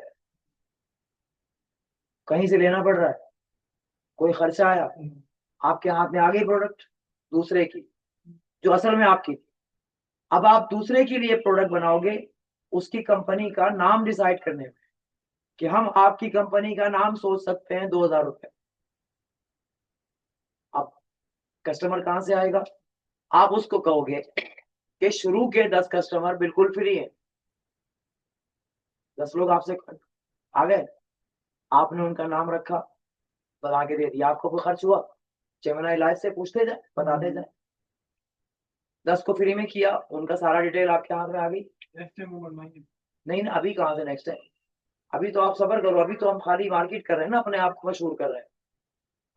Speaker 1: कहीं से लेना पड़ रहा है, कोई खर्चा आया, आपके हाथ में आ गई प्रोडक्ट दूसरे की, जो असल में आपकी थी। अब आप दूसरे के लिए प्रोडक्ट बनाओगे उसकी कंपनी का नाम डिसाइड करने में, कि हम आपकी कंपनी का नाम सोच सकते हैं 2,000 रुपए। अब कस्टमर कहां से आएगा, आप उसको कहोगे कि शुरू के 10 कस्टमर बिल्कुल फ्री है। 10 लोग आपसे आ गए, आपने उनका नाम रखा, बता के दे दिया, आपको कोई खर्च हुआ, जेमिनी लाइव से पूछते जाए, बताते जाए। 10 को फ्री में किया, उनका सारा डिटेल आपके हाथ में आ गई। नहीं ना, अभी कहाँ से नेक्स्ट है, अभी तो आप सब्र करो, अभी तो हम खाली मार्केट कर रहे हैं ना, अपने आप को मशहूर कर रहे हैं।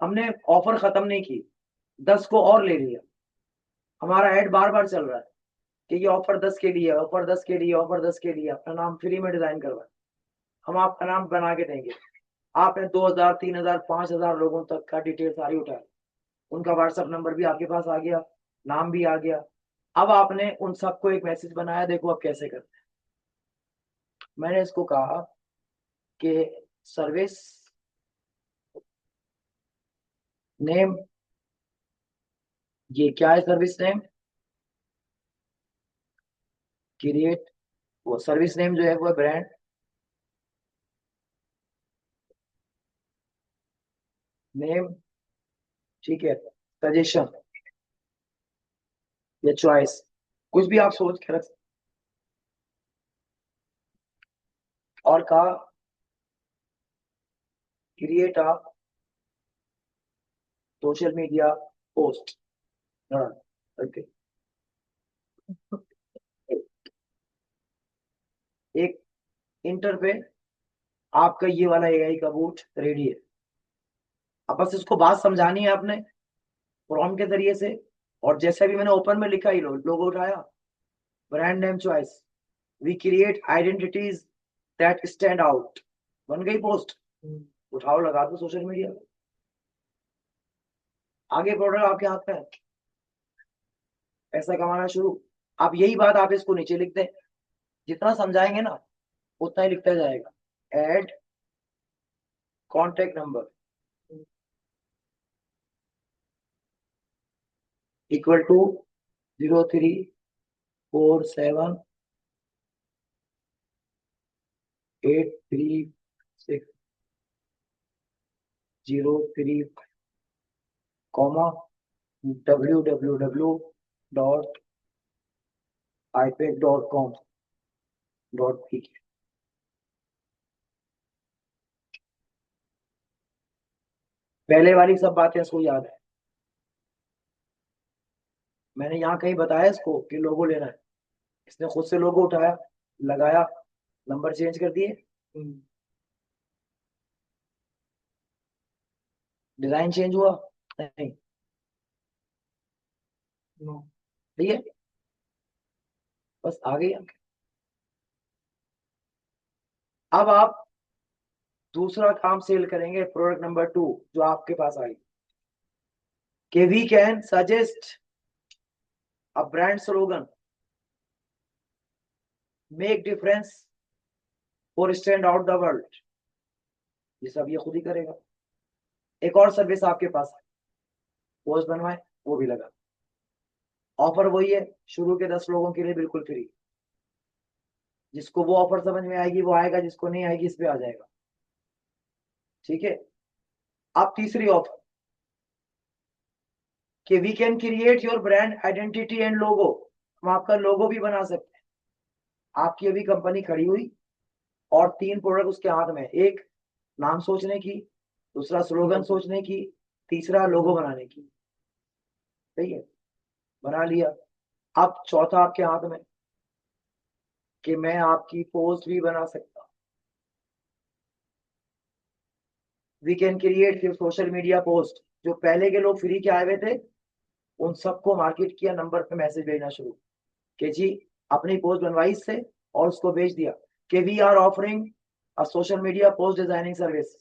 Speaker 1: हमने ऑफर खत्म नहीं की, 10 को और ले लिया। हमारा ऐड बार बार चल रहा है कि ये ऑफर 10 के लिए, ऑफर 10 के लिए, ऑफर 10 के लिए। अपना नाम फ्री में डिजाइन करवाए, हम आपका नाम बना के देंगे। आपने 2000, 3000, 5000 लोगों तक का डिटेल सारी उठाई, उनका व्हाट्सएप नंबर भी आपके पास आ गया, नाम भी आ गया। अब आपने उन सबको एक मैसेज बनाया, देखो अब कैसे करते हैं। मैंने इसको कहा कि सर्विस नेम, ये क्या है सर्विस नेम, क्रिएट। वो सर्विस नेम जो है वो ब्रांड नेम, ठीक है, सजेशन या चॉइस, कुछ भी आप सोच के रख सकते। और कहा create a social media post. Okay, एक इंटर पे आपका ये वाला एआई का बूट रेडी है। अब बस इसको बात समझानी है आपने प्रॉम्प्ट के जरिए से। और जैसे भी मैंने ओपन में लिखा ही लोगो उठाया, brand name choice, we create identities that stand out, बन गई पोस्ट। उठाओ लगा दो सोशल मीडिया पे, आगे प्रोडक्ट आपके हाथ में है, पैसा कमाना शुरू। आप यही बात आप इसको नीचे लिख दें, जितना समझाएंगे ना उतना ही लिखता जाएगा। Add contact number equal to 0347836030, comma www.ipad.com.pk। पहले वाली सब बातें इसको याद है, मैंने यहाँ कहीं बताया इसको कि लोगो लेना है। इसने खुद से लोगो उठाया, लगाया, नंबर चेंज कर दिए, डिजाइन चेंज हुआ नहीं, ठीक है, बस आ गई। अब आप दूसरा काम सेल करेंगे, प्रोडक्ट नंबर 2 जो आपके पास आई, कि we can suggest a brand slogan, make difference और स्टैंड आउट द वर्ल्ड। ये सब ये खुद ही करेगा। एक और सर्विस आपके पास है, पोस्ट बनवाए, वो भी लगा। ऑफर वही है, शुरू के 10 लोगों के लिए बिल्कुल फ्री। जिसको वो ऑफर समझ में आएगी वो आएगा, जिसको नहीं आएगी इस पे आ जाएगा, ठीक है। अब तीसरी ऑफर कि we can create your brand identity and logo, हम आपका लोगो भी बना सकते हैं। आपकी अभी कंपनी खड़ी हुई और 3 प्रोडक्ट उसके हाथ में, एक नाम सोचने की, दूसरा स्लोगन सोचने की, तीसरा लोगो बनाने की, सही है, बना लिया। अब चौथा आपके हाथ में कि मैं आपकी पोस्ट भी बना सकता हूँ। वी कैन क्रिएट फिर सोशल मीडिया पोस्ट, जो पहले के लोग फ्री के आए हुए थे उन सबको मार्केट किया, नंबर पे मैसेज भेजना शुरू कि जी अपनी पोस्ट बनवाई इससे, और उसको भेज दिया कि we are offering a social media post designing service,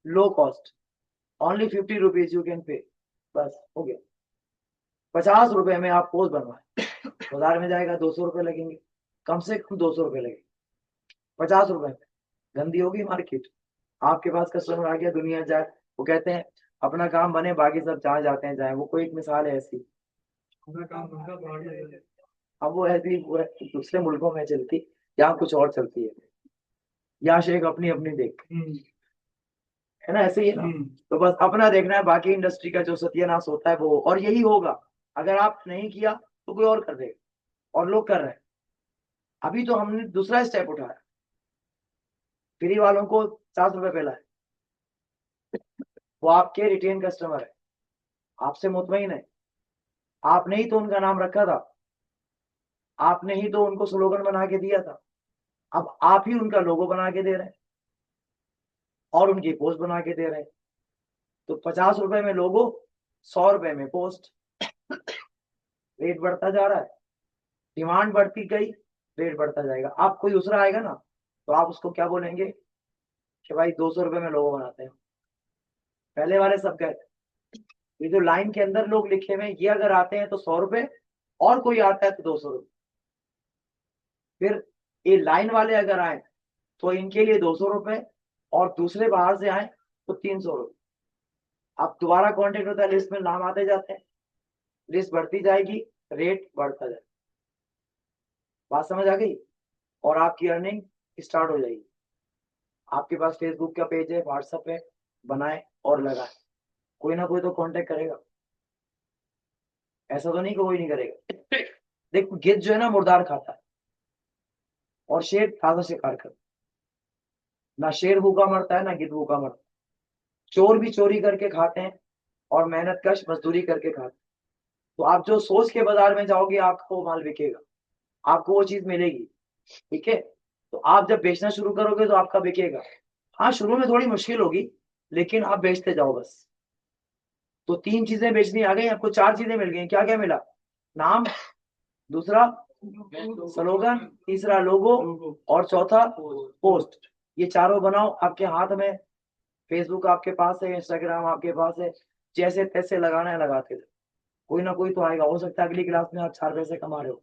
Speaker 1: low cost, only 50 rupees you can pay. बस हो गया, 50 रुपए में आप पोस्ट बनवाए। बाजार में जाएगा 200 रुपए लगेंगे, कम से कम 200 रुपए लगेंगे। 50 रुपए में गंदी होगी मार्केट। आपके पास कस्टमर आ गया, दुनिया जाए, वो कहते हैं अपना काम बने बाकी सब जहाँ जाते हैं जाए। वो कोई एक मिसाल है ऐसी। अब वो ऐसी वो दूसरे मुल्कों में चलती, यहाँ कुछ और चलती है। यहाँ शेख अपनी अपनी देख, है ना, ऐसे ही है ना। तो बस अपना देखना है, बाकी इंडस्ट्री का जो सत्यानाश होता है वो, और यही होगा। अगर आप नहीं किया तो कोई और कर देगा, और लोग कर रहे हैं। अभी तो हमने दूसरा स्टेप उठाया, फ्री वालों को 50 रुपए पे लाए। वो आपके रिटेन कस्टमर है, आपसे मुतमईन है, आपने ही तो उनका नाम रखा था, आपने ही तो उनको स्लोगन बना के दिया था, अब आप ही उनका लोगो बना के दे रहे हैं और उनकी पोस्ट बना के दे रहे हैं, तो 50 रुपए में लोगो, 100 रुपए में पोस्ट। रेट बढ़ता जा रहा है, डिमांड बढ़ती गई, रेट बढ़ता जाएगा। अब कोई दूसरा आएगा ना, तो आप उसको क्या बोलेंगे कि भाई 200 रुपए में लोगो बनाते हैं। पहले वाले सब गए, ये जो लाइन के अंदर लोग लिखे हुए हैं, ये अगर आते हैं तो 100 रुपए, और कोई आता है तो 200 रुपए। फिर ये लाइन वाले अगर आए तो इनके लिए 200 रुपए, और दूसरे बाहर से आए तो 300 रुपए। अब दोबारा कांटेक्ट होता है, लिस्ट में नाम आते जाते हैं, लिस्ट बढ़ती जाएगी, रेट बढ़ता जाएगा। बात समझ आ गई? और आपकी अर्निंग स्टार्ट हो जाएगी। आपके पास फेसबुक का पेज है, व्हाट्सएप है, बनाए और लगाए, कोई ना कोई तो कांटेक्ट करेगा। ऐसा तो नहीं कि कोई नहीं करेगा। देखो गिद्ध जो है ना मुर्दार खाता है, और शेर ताजा शिकार करता है। ना शेर भूखा मरता है, ना गिद्ध भूखा मरता है। चोर भी चोरी करके खाते हैं, और मेहनत कश मजदूरी करके खाते हैं। तो आप जो सोच के बाजार में जाओगे, आपको माल बिकेगा, आपको वो चीज मिलेगी। ठीक है, तो आप जब बेचना शुरू करोगे तो आपका बिकेगा। हाँ, शुरू में थोड़ी मुश्किल होगी, लेकिन आप बेचते जाओ बस। तो 3 चीजें बेचनी आ गई आपको, 4 चीजें मिल गई। क्या क्या मिला? नाम, दूसरा स्लोगन, तीसरा लोगो, और चौथा पोस्ट। ये चारों बनाओ, आपके हाथ में फेसबुक आपके पास है, इंस्टाग्राम आपके पास है, जैसे तैसे लगाना है लगाते थे। कोई ना कोई तो आएगा। हो सकता है अगली क्लास में आप 4 पैसे कमा रहे हो।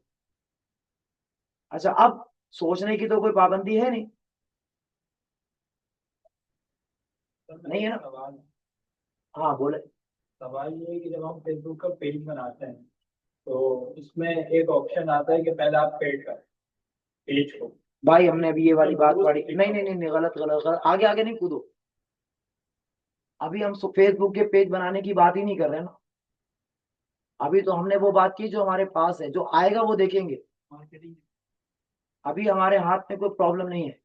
Speaker 1: अच्छा, अब सोचने की तो कोई पाबंदी है नहीं, नहीं है ना? हाँ बोले।
Speaker 2: सवाल ये है कि जब हम फेसबुक का पेज बनाते हैं तो इसमें एक ऑप्शन आता है कि पहले आप पेड करें पेज को।
Speaker 1: भाई हमने अभी ये वाली बात पढ़ी। नहीं नहीं नहीं नहीं, गलत गलत गलत, आगे आगे नहीं कूदो। अभी हम फेसबुक के पेज बनाने की बात ही नहीं कर रहे ना। अभी तो हमने वो बात की जो हमारे पास है, जो आएगा वो देखेंगे। अभी हमारे हाथ में कोई प्रॉब्लम नहीं है।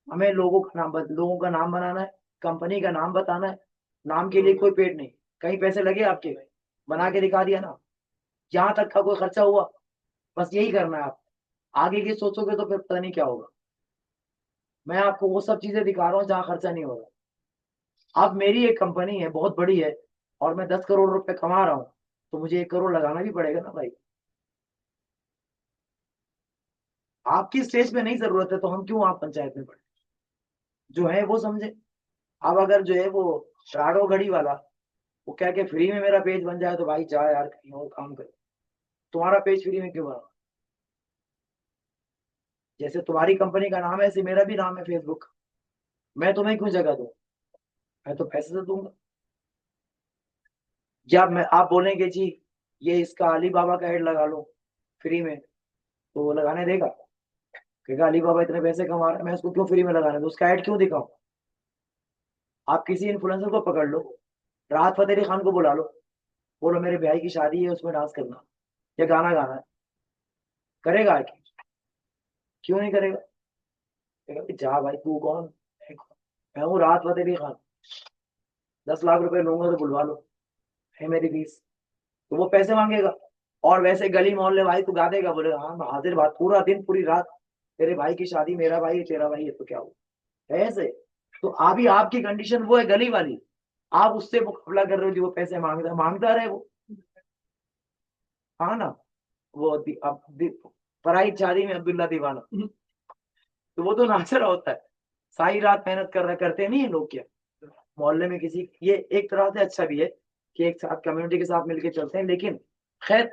Speaker 1: हमें लोगों का नाम बनाना है, कंपनी का नाम बताना है। नाम के लिए कोई पेड नहीं। कहीं पैसे लगे आपके? बना के दिखा दिया ना। यहाँ तक का कोई खर्चा हुआ? बस यही करना है आप। आगे की सोचोगे तो फिर पता नहीं क्या होगा। मैं आपको वो सब चीजें दिखा रहा हूँ जहाँ खर्चा नहीं होगा। अब मेरी एक कंपनी है, बहुत बड़ी है, और मैं 10 करोड़ रुपए कमा रहा हूँ, तो मुझे 1 करोड़ लगाना भी पड़ेगा ना भाई। आपकी स्टेज पे नहीं जरूरत है तो हम क्यों आप पंचायत में पड़े? जो है वो समझे। अब अगर जो है वो शाडो घड़ी वाला, वो क्या के फ्री में मेरा पेज बन जाए, तो भाई जा यार कहीं और काम कर। तुम्हारा पेज फ्री में क्यों बना? जैसे तुम्हारी कंपनी का नाम है, ऐसे मेरा भी नाम है फेसबुक। मैं तुम्हें क्यों जगह दूं? मैं तो पैसे से दूंगा। या मैं आप बोलेंगे जी ये इसका अली बाबा का हेड लगा लो फ्री में, तो वो लगाने देगा? क्योंकि अली बाबा इतने पैसे कमा रहा है, मैं उसको क्यों फ्री में लगाने दूं? उसका ऐड क्यों दिखाऊं? आप किसी इन्फ्लुएंसर को पकड़ लो, राहत फतेह अली खान को बुला लो, बोलो मेरे भाई की शादी है, उसमें डांस करना या गाना गाना है, करेगा कि? क्यों नहीं करेगा? कहेगा कि जा भाई, तू कौन? मैं हूँ राहत फतेह अली खान, 10 लाख रुपए लूंगा तो बुलवा लो, है मेरी फीस। तो वो पैसे मांगेगा। और वैसे गली मोहल्ले भाई तू गा देगा, बोलेगा हाँ मैं हाजिर, बात पूरा दिन पूरी रात, तेरे भाई की शादी, मेरा भाई है तेरा भाई है, तो क्या हुआ? है ऐसे। तो अभी आपकी कंडीशन वो है गली वाली, आप उससे मुकाबला कर रहे हो जो वो पैसे मांगता मांगता रहे वो। हाँ ना, वो पराई शादी में अब्दुल्ला दीवाना, तो वो तो नाचर होता है, सारी रात मेहनत कर रहे, करते नहीं है लोग क्या? मोहल्ले में किसी, ये एक तरह से अच्छा भी है कि एक साथ कम्युनिटी के साथ मिलके चलते हैं, लेकिन खैर।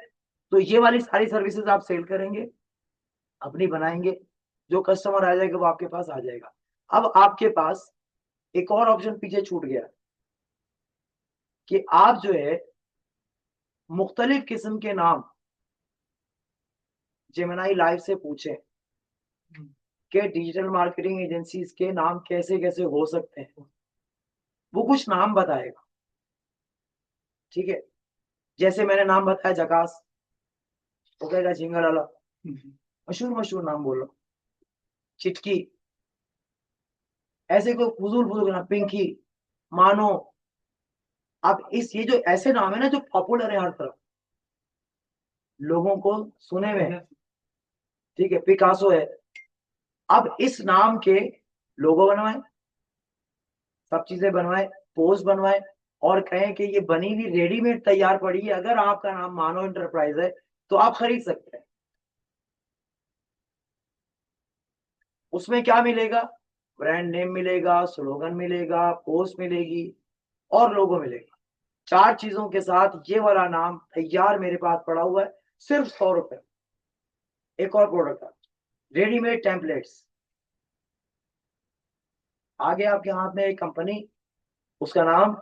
Speaker 1: तो ये वाली सारी सर्विसेज आप सेल करेंगे, अपनी बनाएंगे, जो कस्टमर आ जाएगा वो आपके पास आ जाएगा। अब आपके पास एक और ऑप्शन पीछे छूट गया, कि आप जो है मुख्तलिफ किस्म के नाम जेमिनाई लाइव से पूछें कि डिजिटल मार्केटिंग एजेंसीज के नाम कैसे कैसे हो सकते हैं। वो कुछ नाम बताएगा, ठीक है? जैसे मैंने नाम बताया जकास, वो कहेगा झिंगल वाला, मशहूर मशहूर नाम बोलो, चिटकी, ऐसे कोई फजूल फजूल नाम, पिंकी, मानो। अब इस ये जो ऐसे नाम है ना जो पॉपुलर है हर तरफ, लोगों को सुने हुए हैं, ठीक है, पिकासो है। अब इस नाम के लोगो बनवाए, सब चीजें बनवाए, पोस्ट बनवाए, और कहें कि ये बनी हुई रेडीमेड तैयार पड़ी है, अगर आपका नाम मानो इंटरप्राइज है तो आप खरीद सकते हैं। उसमें क्या मिलेगा? ब्रांड नेम मिलेगा, स्लोगन मिलेगा, पोस्ट मिलेगी और लोगो मिलेगा। 4 चीजों के साथ ये वाला नाम तैयार मेरे पास पड़ा हुआ है, सिर्फ 100 रुपए। एक और प्रोडक्ट है, रेडीमेड टेम्पलेट्स। आगे आपके हाथ में एक कंपनी, उसका नाम,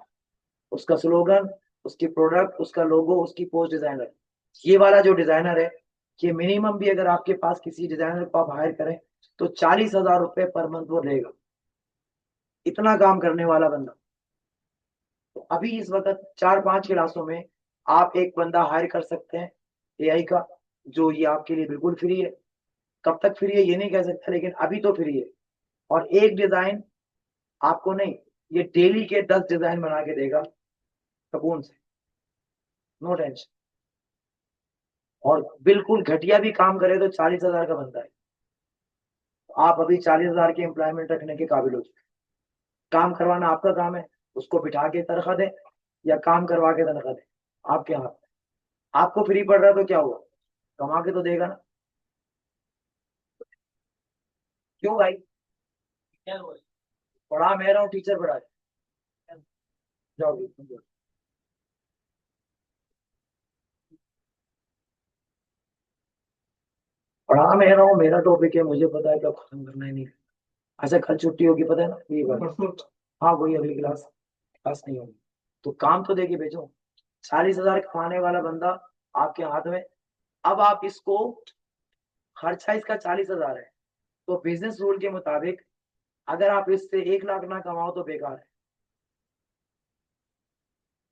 Speaker 1: उसका स्लोगन, उसकी प्रोडक्ट, उसका लोगो, उसकी पोस्ट डिजाइनर। ये वाला जो डिजाइनर है, ये मिनिमम भी अगर आपके पास किसी डिजाइनर को आप हायर करें तो 40,000 रुपए पर मंथ वो लेगा, इतना काम करने वाला बंदा। तो अभी इस वक्त 4-5 क्लासों में आप एक बंदा हायर कर सकते हैं एआई का, जो ये आपके लिए बिल्कुल फ्री है। कब तक फ्री है ये नहीं कह सकता, लेकिन अभी तो फ्री है। और एक डिजाइन आपको नहीं, ये डेली के 10 डिजाइन बना के देगा सुकून से, नो टेंशन। और बिल्कुल घटिया भी काम करे तो 40,000 का बनता है। तो आप अभी 40,000 की एम्प्लॉयमेंट रखने के काबिल हो चुके हैं। काम करवाना आपका काम है, उसको बिठा के तनख्वाह दें या काम करवा के तनख्वाह दें, आपके हाथ में। आपको फ्री पड़ रहा है तो क्या हुआ, कमा के तो देगा ना। क्यों भाई? क्या हुआ? पढ़ा मैं रहा हूँ, टीचर पढ़ा है। जाओ पढ़ा मैं रहा हूँ, मेरा टॉपिक है, मुझे पता है कब खत्म करना है नहीं। अच्छा कल छुट्टी होगी पता है ना, ये बात। हाँ वही अगली क्लास, क्लास नहीं होगी। तो काम तो देके भेजो। 40,000 कमाने वाला बंदा आपके हाथ में। अब आप इसको, खर्चा इसका 40,000 है, तो बिजनेस रूल के मुताबिक अगर आप इससे 1 लाख ना कमाओ तो बेकार है।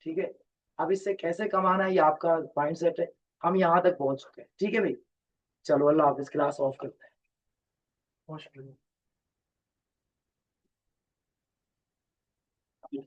Speaker 1: ठीक है, अब इससे कैसे कमाना है ये आपका माइंड सेट है। हम यहाँ तक पहुंच चुके हैं, ठीक है भाई। चलो अल्लाह हाफिज, क्लास ऑफ करते हैं।